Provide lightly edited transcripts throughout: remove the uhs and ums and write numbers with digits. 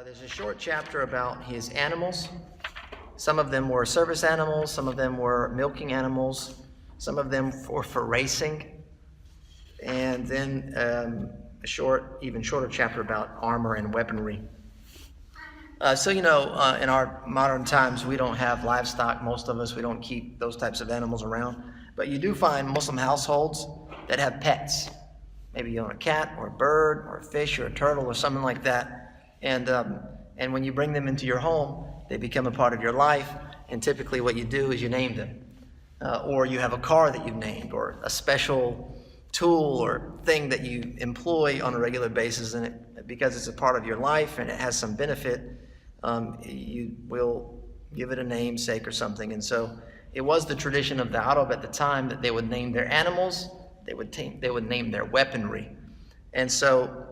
There's a short chapter about his animals. Some of them were service animals, some of them were milking animals, some of them were for racing, and then even shorter chapter about armor and weaponry. In our modern times, we don't have livestock. Most of us, we don't keep those types of animals around. But you do find Muslim households that have pets. Maybe you own a cat or a bird or a fish or a turtle or something like that. And when you bring them into your home, they become a part of your life. And typically what you do is you name them. Or you have a car that you've named, or a special tool or thing that you employ on a regular basis. And because it's a part of your life and it has some benefit, you will give it a namesake or something. And so it was the tradition of the Arab at the time that they would name their animals, they would name their weaponry. And so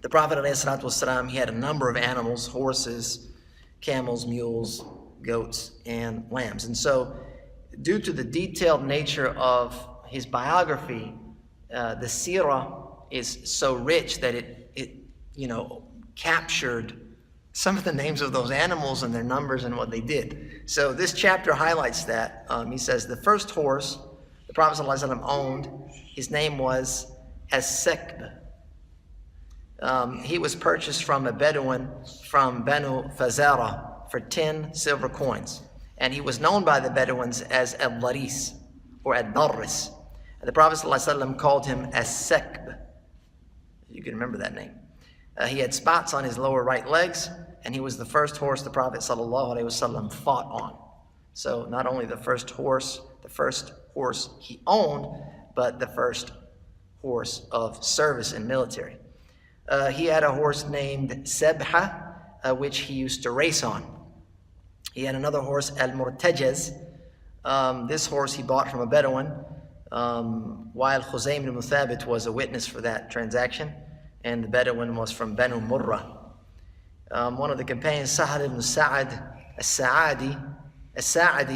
the Prophet ﷺ, he had a number of animals: horses, camels, mules, goats, and lambs. And so due to the detailed nature of his biography, the Sirat is so rich that it captured some of the names of those animals and their numbers and what they did. So this chapter highlights that. He says the first horse the Prophet ﷺ owned, his name was as-Sekb. He was purchased from a Bedouin from Banu Fazara for 10 silver coins. And he was known by the Bedouins as al-Laris or al-Darris. And the Prophet ﷺ called him as-Sekb. You can remember that name. He had spots on his lower right legs, and he was the first horse the Prophet ﷺ fought on. So not only the first horse he owned, but the first horse of service in military. He had a horse named Sabha, which he used to race on. He had another horse, al-Murtajaz. This horse he bought from a Bedouin, while Khuzaym ibn Thabit was a witness for that transaction, and the Bedouin was from Banu Murrah. One of the companions, Sahal ibn Sa'ad as-Sa'adi,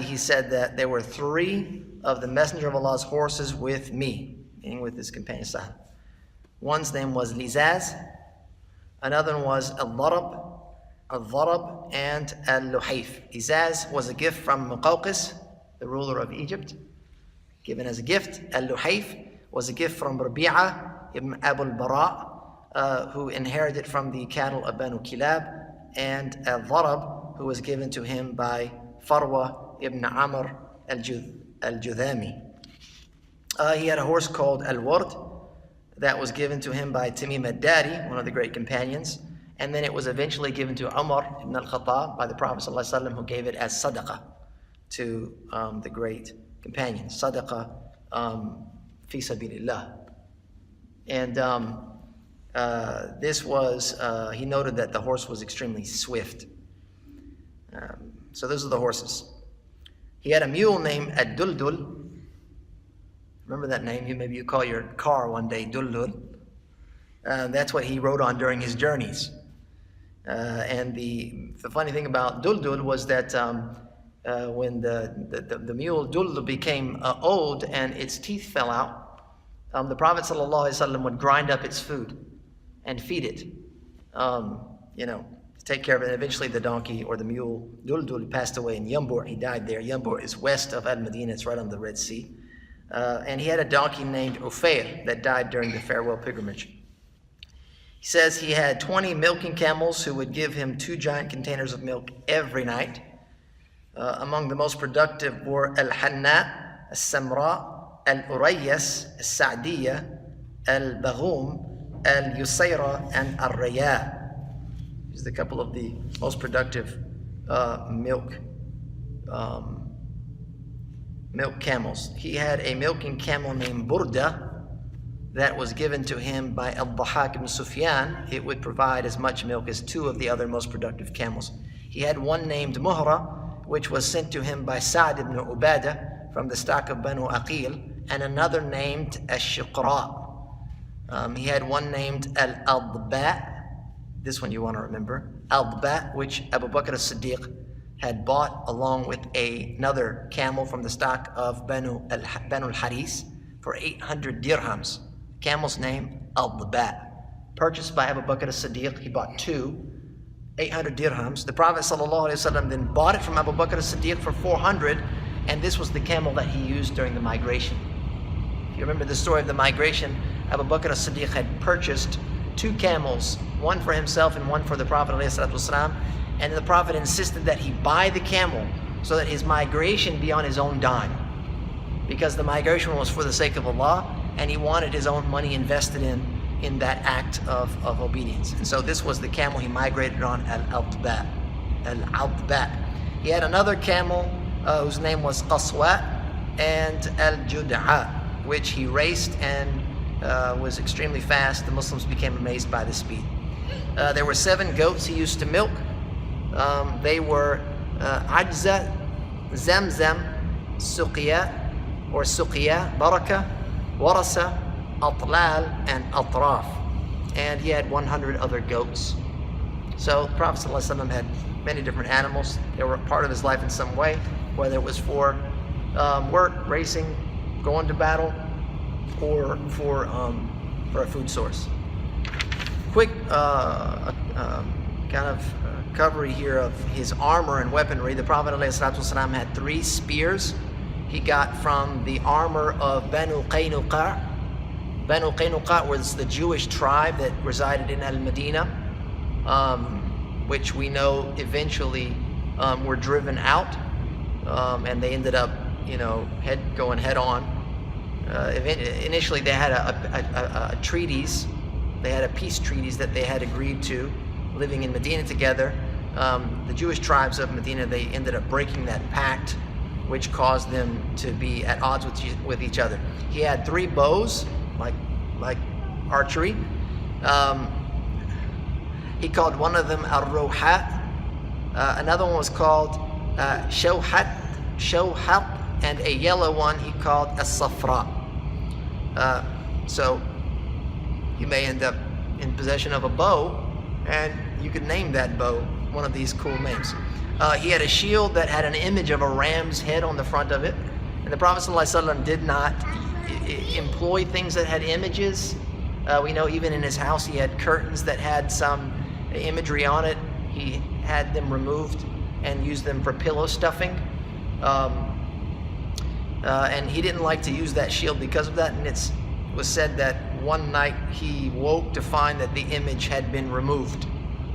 he said that there were 3 of the Messenger of Allah's horses with me, meaning with his companion Sahal. One's name was Lizaz, another one was al-Dharab, and al-Luhayf. Lizaz was a gift from Muqawqis, the ruler of Egypt, given as a gift. Al-Luhayf was a gift from Rabi'a ibn Abu al-Bara, who inherited from the cattle of Banu Kilab, and al-Dharab, who was given to him by Farwa ibn Amr al-Judhami. He had a horse called al-Ward that was given to him by Tamim al-Dari, one of the great companions, and then it was eventually given to Umar ibn al-Khattab by the Prophet ﷺ, who gave it as sadaqah to the great companion. Sadaqah fi sabilillah. And he noted that the horse was extremely swift. So those are the horses. He had a mule named Ad-Duldul. Remember that name? Maybe you call your car one day Duldul. That's what he rode on during his journeys. And the funny thing about Duldul was that when the mule Duldul became old and its teeth fell out, the Prophet ﷺ would grind up its food and feed it, to take care of it. And eventually the donkey or the mule Duldul passed away in Yambur. He died there. Yambur is west of Al-Madinah. It's right on the Red Sea. And he had a donkey named Ufair that died during the farewell pilgrimage. He says he had 20 milking camels who would give him 2 giant containers of milk every night. Among the most productive were Al-Hanna, Al-Samra, Al-Urayas, Al-Sa'diyya, Al-Baghum, Al-Yusayra, and Al-Raya. These are a couple of the most productive milk camels. He had a milking camel named Burda that was given to him by al-Dhahak ibn Sufyan. It would provide as much milk as 2 of the other most productive camels. He had one named Muhra, which was sent to him by Sa'd ibn Ubadah from the stock of Banu Aqil, and another named Ash-Shiqra. He had one named Al-Adba. This one you want to remember. Al-Adba, which Abu Bakr as-Siddiq had bought along with another camel from the stock of Banu al-Haris for 800 dirhams. Camel's name, al-Adba. Purchased by Abu Bakr as-Siddiq, he bought 2. 800 dirhams. The Prophet ﷺ then bought it from Abu Bakr as-Siddiq for 400, and this was the camel that he used during the migration. If you remember the story of the migration, Abu Bakr as-Siddiq had purchased 2 camels, one for himself and one for the Prophet ﷺ, and the Prophet insisted that he buy the camel so that his migration be on his own dime, because the migration was for the sake of Allah, and he wanted his own money invested in that act of obedience. And so this was the camel he migrated on, al-Altba. He had another camel whose name was Qaswa, and al-Jud'a, which he raced and was extremely fast. The Muslims became amazed by the speed. There were 7 goats he used to milk. They were Ajza, Zamzam, Suqiya, or Suqiya, Baraka, Warasa, Atlal, and Atraf. And he had 100 other goats. So the Prophet ﷺ had many different animals. They were a part of his life in some way, whether it was for work, racing, going to battle, or for a food source. Quick kind of coverage here of his armor and weaponry. The Prophet ﷺ had 3 spears he got from the armor of Banu Qaynuqa. Banu Qaynuqa was the Jewish tribe that resided in al-Madinah, which we know eventually were driven out, and they ended up, going head on. Initially, they had a treaties. They had a peace treaties that they had agreed to, living in Medina together. The Jewish tribes of Medina, they ended up breaking that pact, which caused them to be at odds with each other. He had 3 bows, like archery. He called one of them al-Ruhat. Another one was called Shawhat, and a yellow one he called as-Safra. So you may end up in possession of a bow, and you could name that bow one of these cool names. He had a shield that had an image of a ram's head on the front of it, and the Prophet ﷺ did not employ things that had images. We know even in his house he had curtains that had some imagery on it. He had them removed and used them for pillow stuffing. And he didn't like to use that shield because of that, and it was said that one night he woke to find that the image had been removed.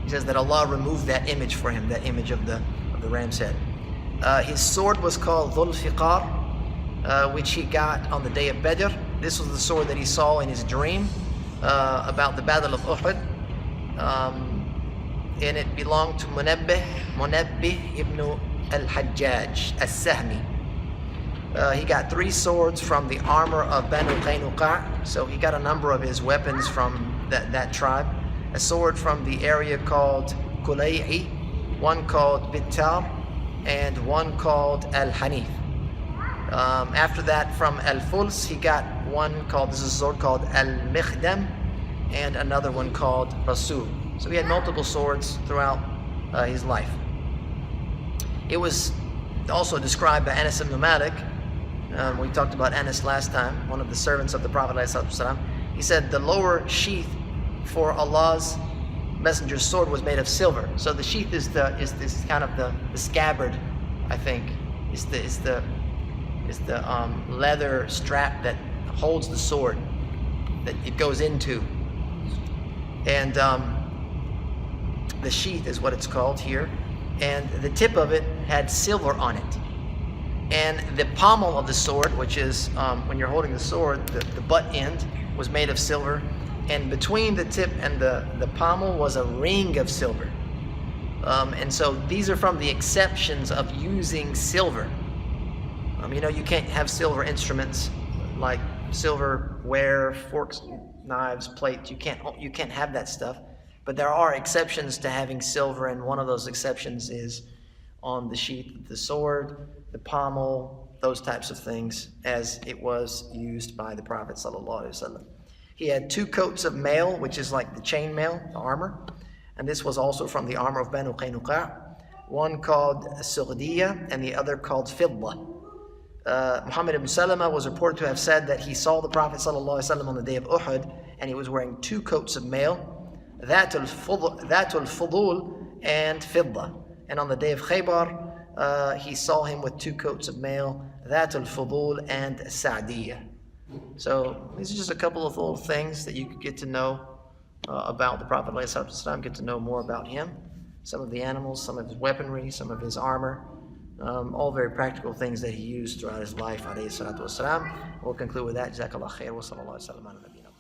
He says that Allah removed that image for him, that image of the ram's head. His sword was called Dhul Fiqar, which he got on the day of Badr. This was the sword that he saw in his dream about the Battle of Uhud. And it belonged to Munabbih ibn al-Hajjaj as-Sahmi. He got 3 swords from the armor of Banu Qaynuqa, so he got a number of his weapons from that tribe. A sword from the area called Kulay'i, one called Bittar, and one called Al-Hanif. After that, from Al-Fuls, he got this is a sword called Al-Mikhdam, and another one called Rasul. So he had multiple swords throughout his life. It was also described by Anas ibn Malik. We talked about Anas last time, one of the servants of the Prophet ﷺ. He said the lower sheath for Allah's Messenger's sword was made of silver. So the sheath is this kind of the scabbard, I think, is the leather strap that holds the sword that it goes into, and the sheath is what it's called here, and the tip of it had silver on it. And the pommel of the sword, which is when you're holding the sword, the butt end was made of silver, and between the tip and the pommel was a ring of silver. And so these are from the exceptions of using silver. You can't have silver instruments like silverware, forks, knives, plates. You can't have that stuff. But there are exceptions to having silver, and one of those exceptions is on the sheath of the sword, the pommel, those types of things, as it was used by the Prophet ﷺ. He had 2 coats of mail, which is like the chain mail, the armor, and this was also from the armor of Banu Qaynuqa, one called Sughdiya and the other called Fidda. Muhammad ibn Salama was reported to have said that he saw the Prophet ﷺ on the day of Uhud, and he was wearing 2 coats of mail, Dhatul Fudul and fidda. And on the day of Khaybar, he saw him with 2 coats of mail, that al-fudul and sa'diyah. So these are just a couple of little things that you could get to know about the Prophet ﷺ, get to know more about him, some of the animals, some of his weaponry, some of his armor, all very practical things that he used throughout his life. We'll conclude with that. Jazakallah khair wa sallallahu alaihi wa sallam ala nabiyina.